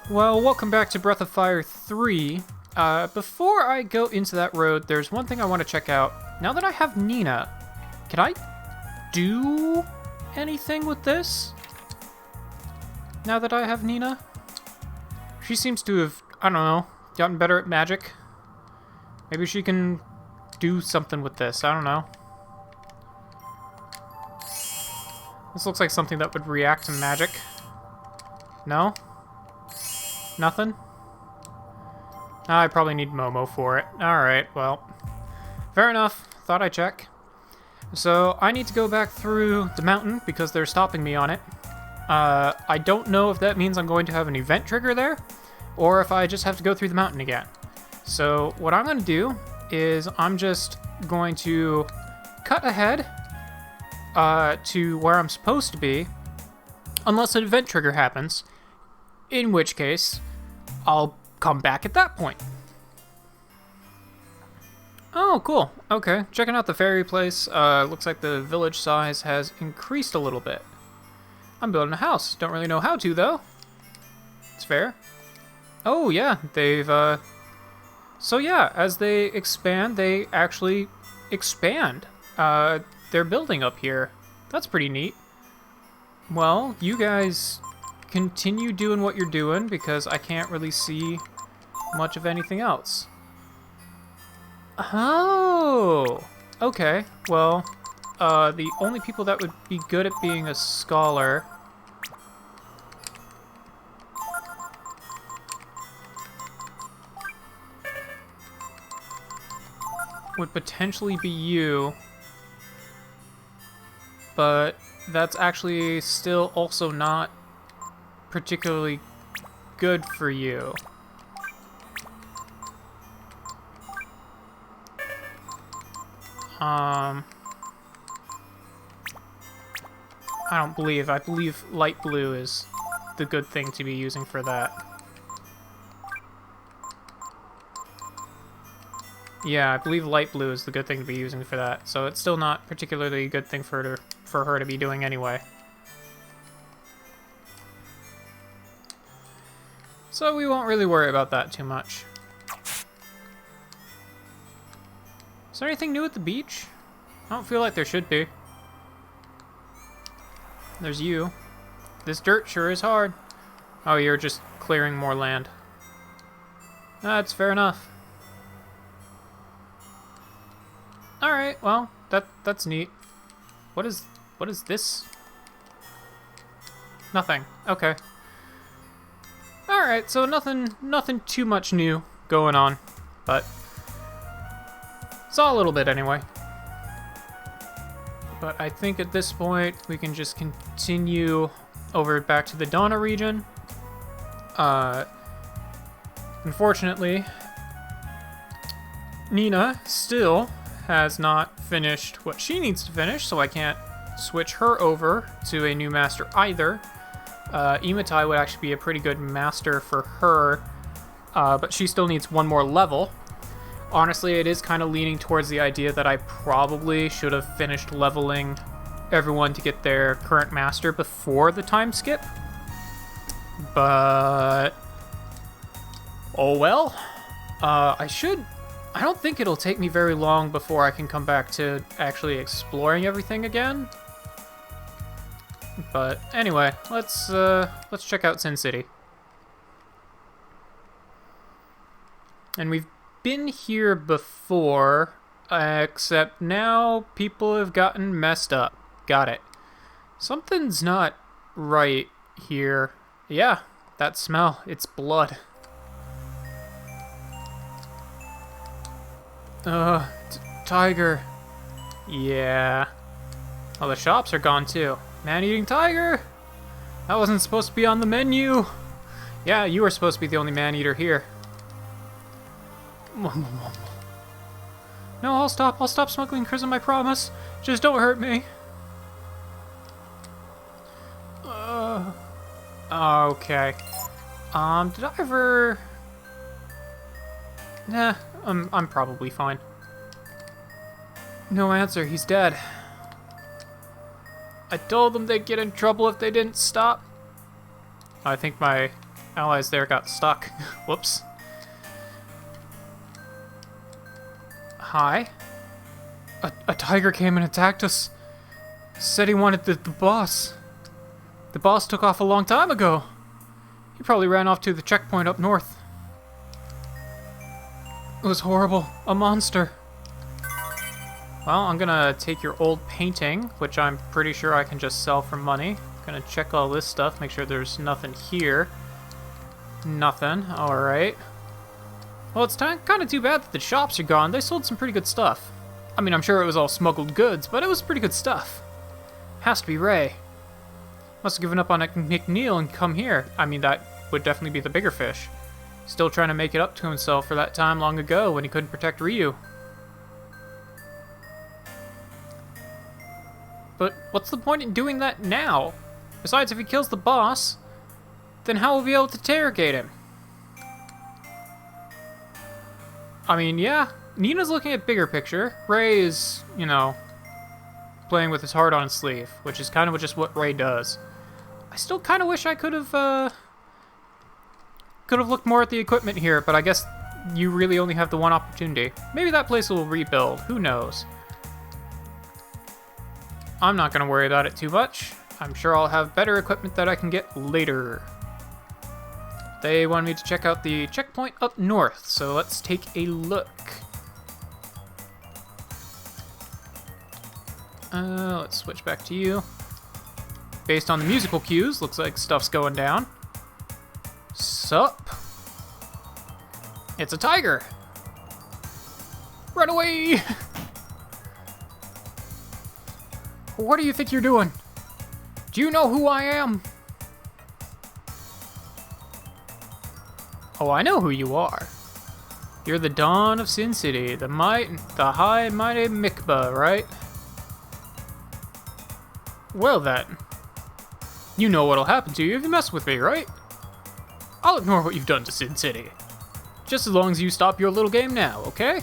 Well, welcome back to Breath of Fire 3. Before I go into that road, there's one thing I want to check out. Now that I have Nina, can I do anything with this? Now that I have Nina? She seems to have, I don't know, gotten better at magic. Maybe she can do something with this, I don't know. This looks like something that would react to magic. No? Nothing? I probably need Momo for it. Alright, well. Fair enough. Thought I'd check. So, I need to go back through the mountain because they're stopping me on it. I don't know if that means I'm going to have an event trigger there, or if I just have to go through the mountain again. So, what I'm going to do is I'm just going to cut ahead to where I'm supposed to be, unless an event trigger happens, in which case I'll come back at that point. Oh, cool. Okay, checking out the fairy place. Looks like the village size has increased a little bit. I'm building a house. Don't really know how to, though. It's fair. Oh, yeah, they've, So, yeah, as they expand, they actually expand. They're building up here. That's pretty neat. Well, you guys continue doing what you're doing, because I can't really see much of anything else. Oh! Okay, well, the only people that would be good at being a scholar would potentially be you, but that's actually still also not particularly good for you. I believe light blue is the good thing to be using for that. Yeah, I believe light blue is the good thing to be using for that, so it's still not particularly a good thing for her to be doing anyway. So we won't really worry about that too much. Is there anything new at the beach? I don't feel like there should be. There's you. This dirt sure is hard. Oh, you're just clearing more land. That's fair enough. Alright, well, that's neat. What is this? Nothing. Okay. Alright, so nothing too much new going on, but saw a little bit anyway. But I think at this point we can just continue over back to the Donna region. Unfortunately, Nina still has not finished what she needs to finish, so I can't switch her over to a new master either. Imatai would actually be a pretty good master for her, but she still needs one more level. Honestly, it is kind of leaning towards the idea that I probably should have finished leveling everyone to get their current master before the time skip. But oh well. I don't think it'll take me very long before I can come back to actually exploring everything again. But anyway, let's check out Sin City. And we've been here before, except now people have gotten messed up. Got it. Something's not right here. Yeah, that smell. It's blood. Tiger. Yeah. Oh, the shops are gone too. Man-eating tiger! That wasn't supposed to be on the menu! Yeah, you were supposed to be the only man-eater here. No, I'll stop smuggling Chrism, I promise. Just don't hurt me. Okay. Did I ever... Nah, I'm probably fine. No answer, he's dead. I told them they'd get in trouble if they didn't stop. I think my allies there got stuck. Whoops. Hi. A tiger came and attacked us. Said he wanted the boss. The boss took off a long time ago. He probably ran off to the checkpoint up north. It was horrible. A monster. Well, I'm gonna take your old painting, which I'm pretty sure I can just sell for money. Gonna check all this stuff, make sure there's nothing here. Nothing. Alright. Well, it's kind of too bad that the shops are gone. They sold some pretty good stuff. I mean, I'm sure it was all smuggled goods, but it was pretty good stuff. Has to be Ray. Must have given up on McNeil and come here. I mean, that would definitely be the bigger fish. Still trying to make it up to himself for that time long ago when he couldn't protect Ryu. But what's the point in doing that now? Besides, if he kills the boss, then how will we be able to interrogate him? I mean, yeah, Nina's looking at bigger picture. Ray is, you know, playing with his heart on his sleeve, which is kind of just what Ray does. I still kind of wish I could have looked more at the equipment here, but I guess you really only have the one opportunity. Maybe that place will rebuild. Who knows? I'm not going to worry about it too much. I'm sure I'll have better equipment that I can get later. They wanted me to check out the checkpoint up north, so let's take a look. Let's switch back to you. Based on the musical cues, looks like stuff's going down. Sup? It's a tiger! Run away! What do you think you're doing? Do you know who I am? Oh, I know who you are. You're the Dawn of Sin City, the high mighty Mikba, right? Well then. You know what'll happen to you if you mess with me, right? I'll ignore what you've done to Sin City. Just as long as you stop your little game now, okay?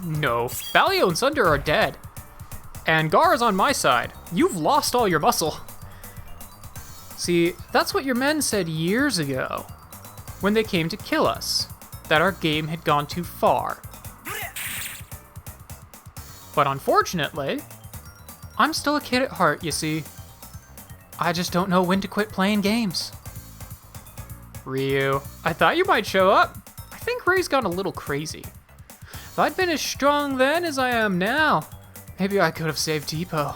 No. Balio and Sunder are dead. And Gar is on my side. You've lost all your muscle. See, that's what your men said years ago, when they came to kill us, that our game had gone too far. But unfortunately, I'm still a kid at heart, you see. I just don't know when to quit playing games. Ryu, I thought you might show up. I think Ray's gone a little crazy. If I'd been as strong then as I am now, maybe I could have saved Depot.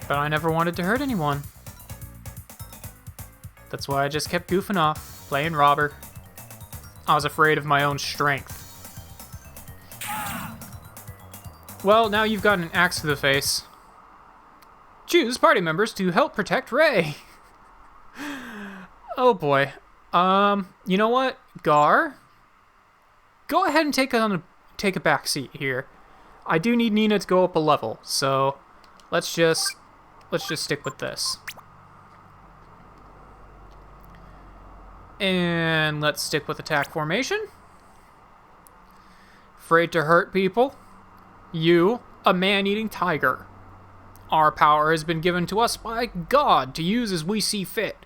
But I never wanted to hurt anyone. That's why I just kept goofing off, playing robber. I was afraid of my own strength. Well, now you've got an axe to the face. Choose party members to help protect Ray. Oh boy. You know what? Gar? Go ahead and take a back seat here. I do need Nina to go up a level, so let's just stick with this. And let's stick with attack formation. Afraid to hurt people? You, a man-eating tiger. Our power has been given to us by God to use as we see fit.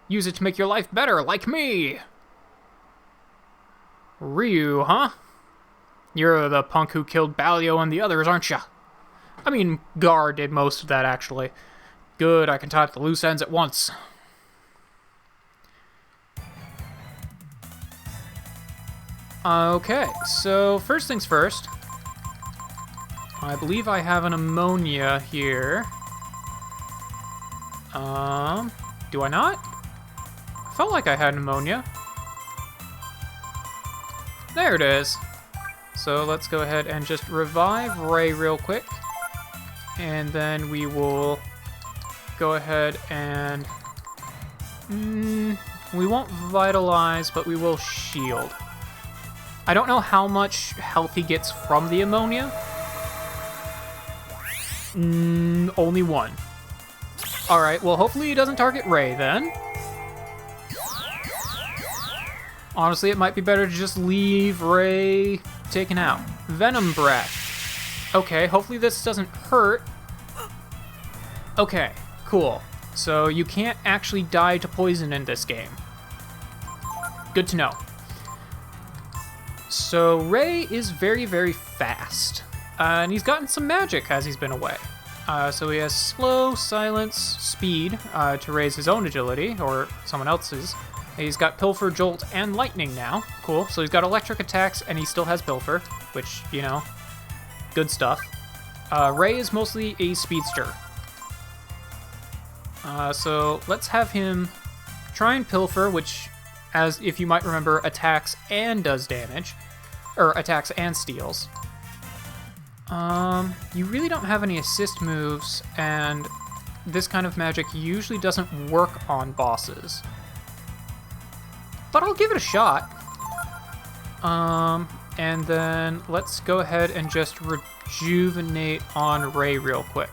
Use it to make your life better, like me. Ryu, huh? You're the punk who killed Balio and the others, aren't ya? I mean, Gar did most of that, actually. Good, I can tie up the loose ends at once. Okay, so first things first. I believe I have an ammonia here. Do I not? I felt like I had an ammonia. There it is. So let's go ahead and just revive Ray real quick. And then we will go ahead and... we won't vitalize, but we will shield. I don't know how much health he gets from the ammonia. Only one. Alright, well hopefully he doesn't target Ray then. Honestly, it might be better to just leave Ray taken out. Venom Breath. Okay, hopefully this doesn't hurt. Okay, cool. So you can't actually die to poison in this game. Good to know. So Ray is very, very fast. And he's gotten some magic as he's been away. So he has slow, silence, speed to raise his own agility, or someone else's. He's got Pilfer, Jolt, and Lightning now. Cool. So he's got electric attacks, and he still has Pilfer, which, you know, good stuff. Ray is mostly a speedster. So let's have him try and Pilfer, which, as if you might remember, attacks and does damage. Or attacks and steals. You really don't have any assist moves, and this kind of magic usually doesn't work on bosses. But I'll give it a shot. And then let's go ahead and just rejuvenate on Ray real quick.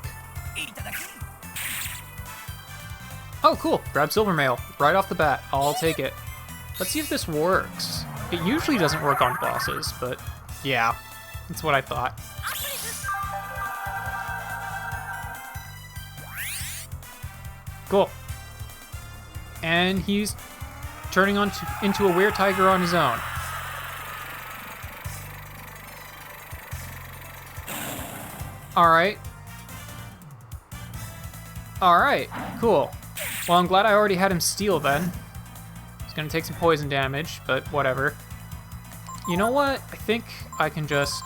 Oh, cool. Grab Silver Mail right off the bat. I'll take it. Let's see if this works. It usually doesn't work on bosses, but yeah, that's what I thought. Cool. And he's turning into a were-tiger on his own. Alright. Alright, cool. Well, I'm glad I already had him steal then. He's gonna take some poison damage, but whatever. You know what? I think I can just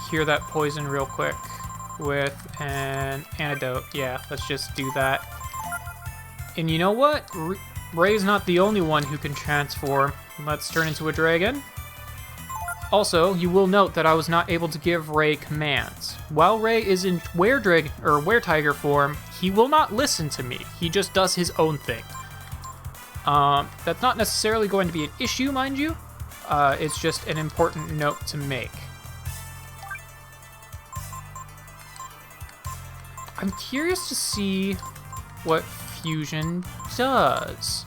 cure that poison real quick with an antidote. Yeah, let's just do that. And you know what? Ray's not the only one who can transform. Let's turn into a dragon. Also, you will note that I was not able to give Ray commands. While Ray is in were-tiger form, he will not listen to me. He just does his own thing. That's not necessarily going to be an issue, mind you. It's just an important note to make. I'm curious to see what fusion does.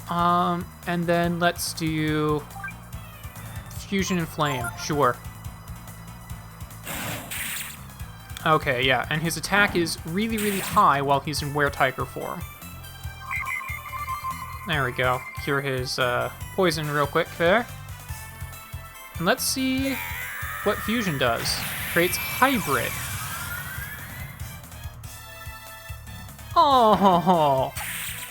And then let's do fusion and flame, sure. Okay, yeah, and his attack is really, really high while he's in were-tiger form. There we go. Cure his poison real quick there. And let's see what fusion does. Creates hybrid. Oh,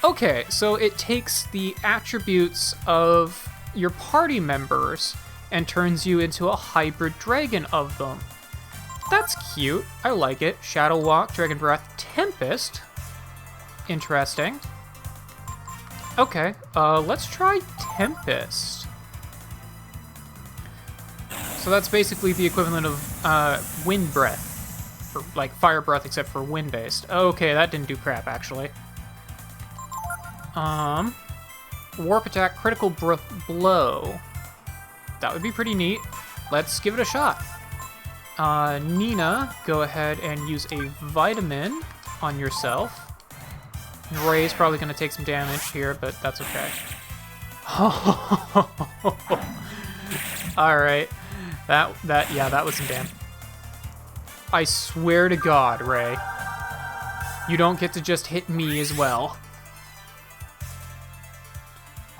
okay, so it takes the attributes of your party members and turns you into a hybrid dragon of them. That's cute. I like it. Shadow Walk, Dragon Breath, Tempest. Interesting. Okay, let's try Tempest. So that's basically the equivalent of Wind Breath. Or, like, Fire Breath except for wind-based. Okay, that didn't do crap, actually. Warp Attack, Critical Blow. That would be pretty neat. Let's give it a shot. Nina, go ahead and use a vitamin on yourself. Ray's probably going to take some damage here, but that's okay. Alright. That was some damage. I swear to God, Ray. You don't get to just hit me as well.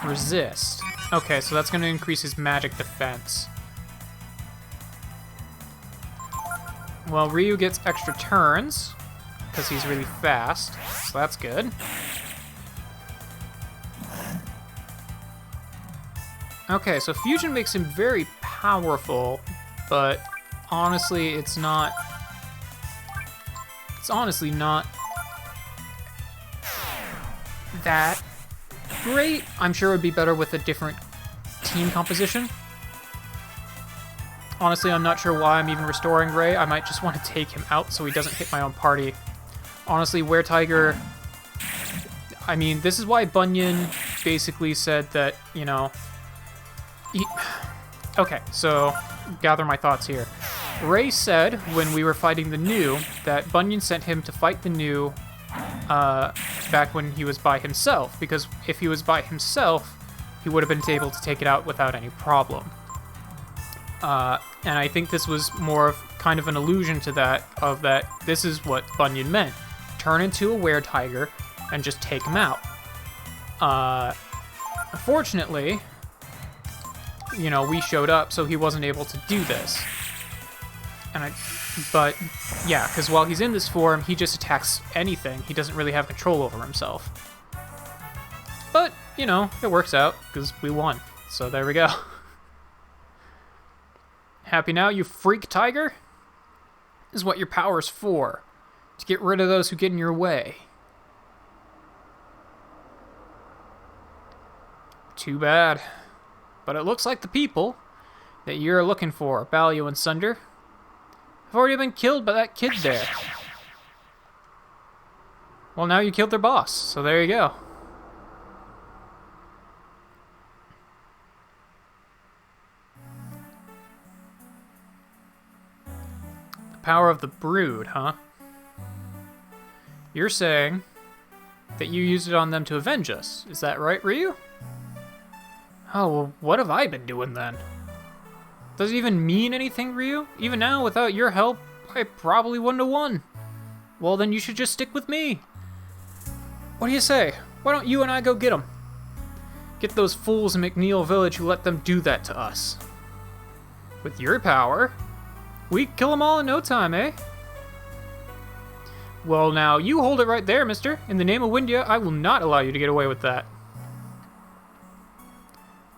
Resist. Okay, so that's going to increase his magic defense. Well, Ryu gets extra turns, because he's really fast, so that's good. Okay, so fusion makes him very powerful, but honestly, it's not... It's honestly not that great. I'm sure it would be better with a different team composition. Honestly, I'm not sure why I'm even restoring Ray. I might just want to take him out so he doesn't hit my own party. Honestly, were-tiger... I mean, this is why Bunyan basically said that, you know... Okay, so gather my thoughts here. Ray said, when we were fighting the New, that Bunyan sent him to fight the New back when he was by himself, because if he was by himself, he would have been able to take it out without any problem. And I think this was more of kind of an allusion to that, of that this is what Bunyan meant. Turn into a were-tiger, and just take him out. Unfortunately, you know, we showed up, so he wasn't able to do this. But yeah, because while he's in this form, he just attacks anything. He doesn't really have control over himself. But, you know, it works out, because we won. So there we go. Happy now, you freak tiger? This is what your power's for. To get rid of those who get in your way. Too bad. But it looks like the people that you're looking for, Balio and Sunder, have already been killed by that kid there. Well, now you killed their boss, so there you go. The power of the brood, huh? You're saying that you used it on them to avenge us. Is that right, Ryu? Oh, well, what have I been doing then? Does it even mean anything, Ryu? Even now, without your help, I probably wouldn't have won. Well, then you should just stick with me. What do you say? Why don't you and I go get them? Get those fools in McNeil Village who let them do that to us. With your power, we kill them all in no time, eh? Well, now, you hold it right there, mister. In the name of Windia, I will not allow you to get away with that.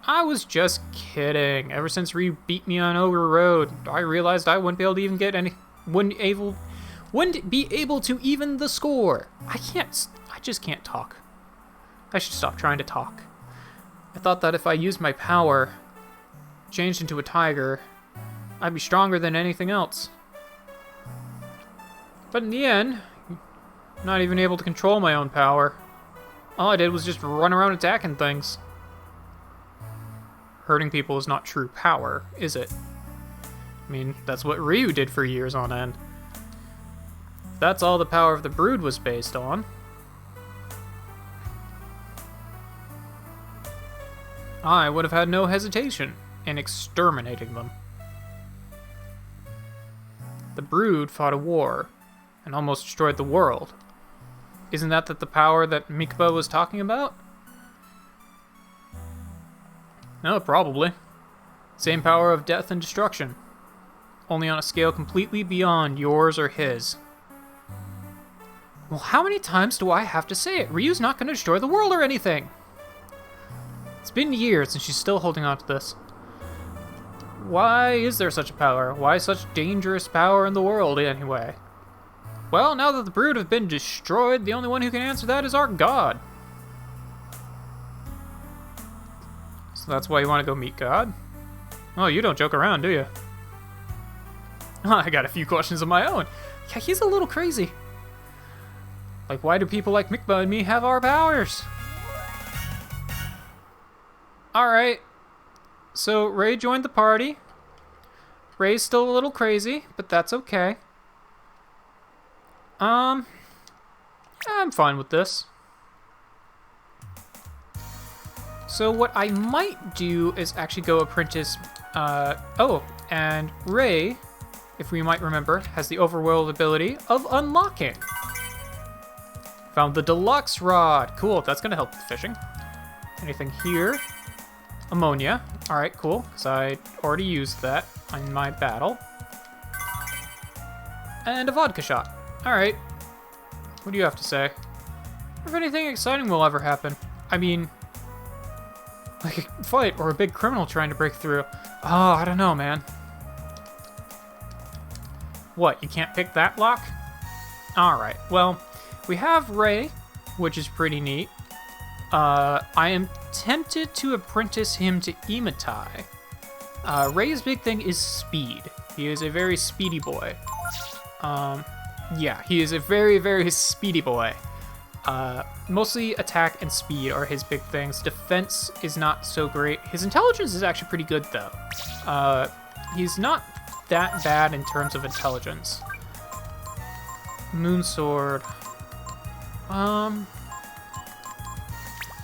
I was just kidding. Ever since Ryu beat me on Ogre Road, I realized I wouldn't be able to even get any... Wouldn't be able to even the score. I just can't talk. I should stop trying to talk. I thought that if I used my power, changed into a tiger, I'd be stronger than anything else. But in the end, not even able to control my own power. All I did was just run around attacking things. Hurting people is not true power, is it? I mean, that's what Ryu did for years on end. That's all the power of the brood was based on. I would have had no hesitation in exterminating them. The brood fought a war and almost destroyed the world. Isn't that the power that Mikaba was talking about? No, probably. Same power of death and destruction. Only on a scale completely beyond yours or his. Well, how many times do I have to say it? Ryu's not going to destroy the world or anything. It's been years and she's still holding on to this. Why is there such a power? Why such dangerous power in the world, anyway? Well, now that the brood have been destroyed, the only one who can answer that is our god. So that's why you want to go meet God? Oh, you don't joke around, do you? I got a few questions of my own. Yeah, he's a little crazy. Like, why do people like Mikba and me have our powers? Alright. So, Ray joined the party. Ray's still a little crazy, but that's okay. I'm fine with this. So what I might do is actually go apprentice, and Ray, if we might remember, has the overworld ability of unlocking. Found the deluxe rod. Cool, that's gonna help with fishing. Anything here? Ammonia. Alright, cool, because I already used that in my battle. And a vodka shot. Alright. What do you have to say? If anything exciting will ever happen. I mean... like a fight or a big criminal trying to break through. Oh, I don't know, man. What, you can't pick that lock? Alright, well, we have Ray, which is pretty neat. I am tempted to apprentice him to Imatai. Ray's big thing is speed. He is a very speedy boy. Yeah, he is a very, very speedy boy. Mostly attack and speed are his big things. Defense is not so great. His intelligence is actually pretty good, though. He's not that bad in terms of intelligence. Moonsword.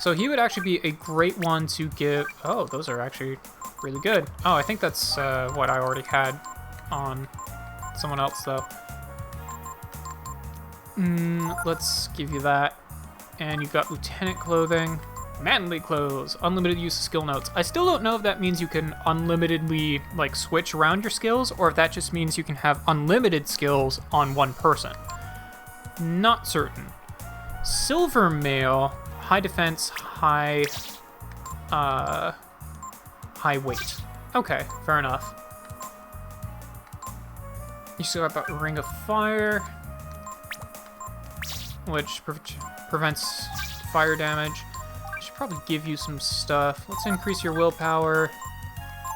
So he would actually be a great one to give... oh, those are actually really good. Oh, I think that's what I already had on someone else, though. Let's give you that. And you've got lieutenant clothing, manly clothes, unlimited use of skill notes. I still don't know if that means you can unlimitedly like switch around your skills, or if that just means you can have unlimited skills on one person. Not certain. Silver mail, high defense, high weight. Okay, fair enough. You still got that ring of fire, which prevents fire damage. I should probably give you some stuff. Let's increase your willpower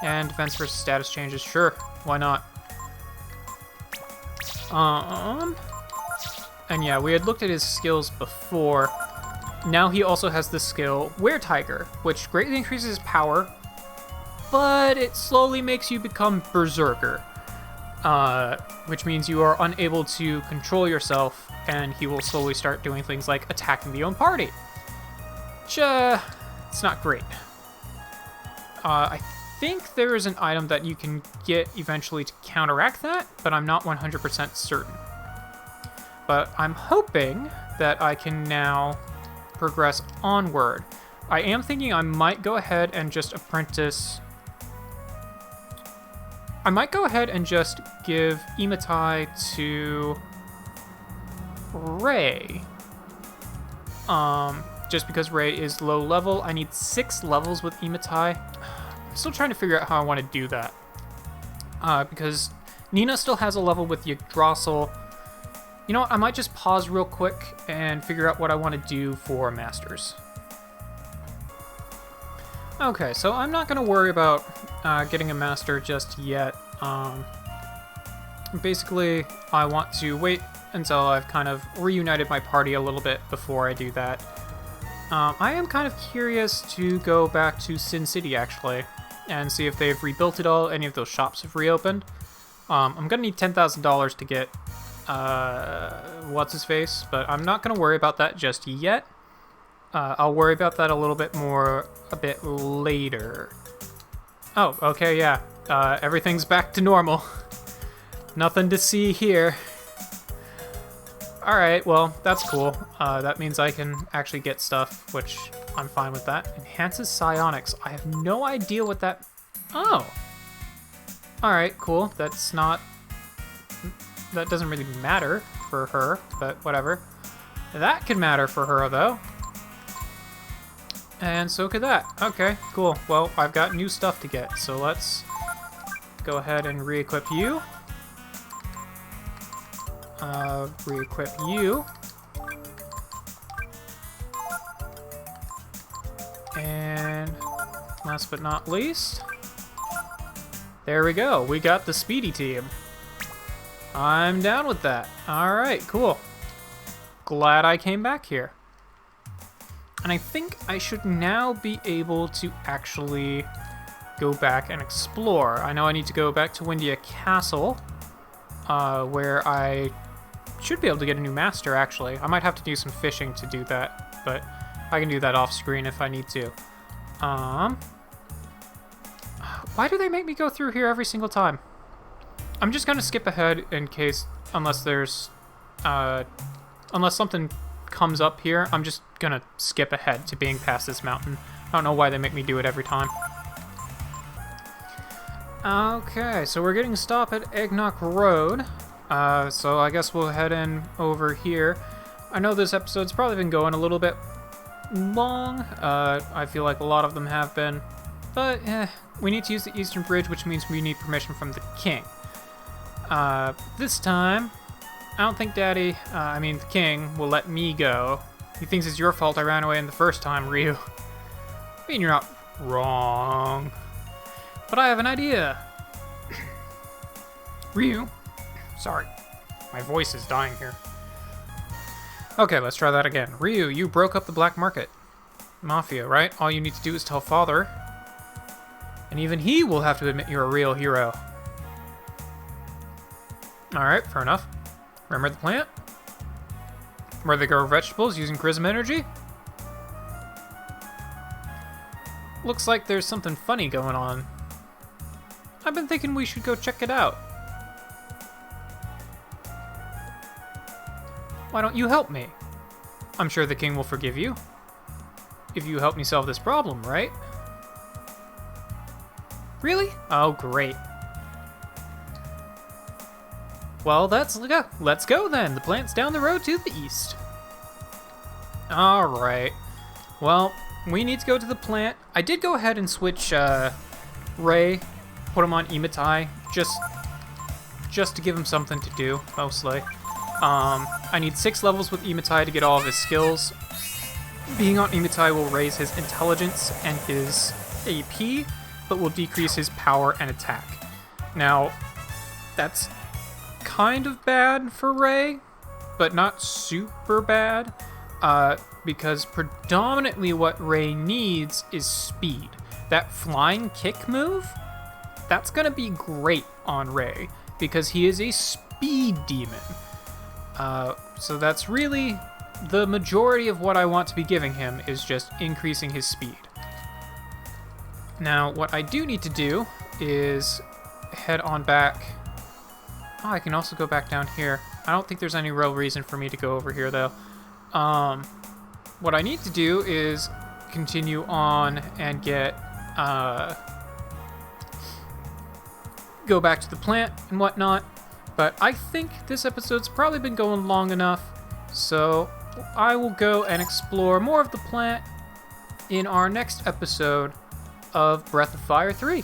and defense versus status changes. Sure, why not? And yeah, we had looked at his skills before. Now he also has the skill Were Tiger, which greatly increases his power, but it slowly makes you become Berserker, which means you are unable to control yourself, and he will slowly start doing things like attacking the own party. Which, it's not great. I think there is an item that you can get eventually to counteract that, but I'm not 100% certain. But I'm hoping that I can now progress onward. I am thinking I might go ahead and just apprentice... I might go ahead and just give Imatai to Ray. Just because Ray is low level. I need 6 levels with Imatai. I'm still trying to figure out how I want to do that. Because Nina still has a level with Yggdrasil. You know what, I might just pause real quick and figure out what I want to do for Masters. Okay, so I'm not going to worry about getting a Master just yet. Basically, I want to wait until I've kind of reunited my party a little bit before I do that. I am kind of curious to go back to Sin City, actually, and see if they've rebuilt it all, any of those shops have reopened. I'm going to need $10,000 to get... what's-his-face, but I'm not going to worry about that just yet. I'll worry about that a bit later. Oh, okay, yeah. Everything's back to normal. Nothing to see here. Alright, well, that's cool. That means I can actually get stuff, which I'm fine with that. Enhances psionics. I have no idea what that... Oh! Alright, cool. That's not... That doesn't really matter for her, but whatever. That could matter for her, though. And so could that. Okay, cool. Well, I've got new stuff to get, so let's go ahead and re-equip you. Re-equip you. And last but not least, there we go. We got the Speedy team. I'm down with that. Alright, cool. Glad I came back here. And I think I should now be able to actually go back and explore. I know I need to go back to Windia Castle, where I should be able to get a new master, actually. I might have to do some fishing to do that, but I can do that off screen if I need to. Why do they make me go through here every single time? I'm just gonna skip ahead in case, unless there's, unless something comes up here, I'm just gonna skip ahead to being past this mountain. I don't know why they make me do it every time. Okay, so we're getting stopped at Eggnock Road. So I guess we'll head in over here. I know this episode's probably been going a little bit long. I feel like a lot of them have been. But, we need to use the Eastern Bridge, which means we need permission from the king. This time, I don't think Daddy, the king, will let me go. He thinks it's your fault I ran away in the first time, Ryu. I mean, you're not wrong. But I have an idea. Ryu. Sorry, my voice is dying here. Okay, let's try that again. Ryu, you broke up the black market. Mafia, right? All you need to do is tell Father. And even he will have to admit you're a real hero. Alright, fair enough. Remember the plant? Where they grow vegetables using charisma energy? Looks like there's something funny going on. I've been thinking we should go check it out. Why don't you help me? I'm sure the king will forgive you. If you help me solve this problem, right? Really? Oh, great. Well, let's go then. The plant's down the road to the east. Alright. Well, we need to go to the plant. I did go ahead and switch Ray, put him on Imatai, just to give him something to do, mostly. I need 6 levels with Imatai to get all of his skills. Being on Imatai will raise his intelligence and his AP, but will decrease his power and attack. Now, that's kind of bad for Ray, but not super bad, because predominantly what Ray needs is speed. That flying kick move, that's gonna be great on Ray, because he is a speed demon. So that's really the majority of what I want to be giving him, is just increasing his speed. Now, what I do need to do is head on back. Oh, I can also go back down here. I don't think there's any real reason for me to go over here, though. What I need to do is continue on and get, go back to the plant and whatnot. But I think this episode's probably been going long enough, so I will go and explore more of the plant in our next episode of Breath of Fire 3.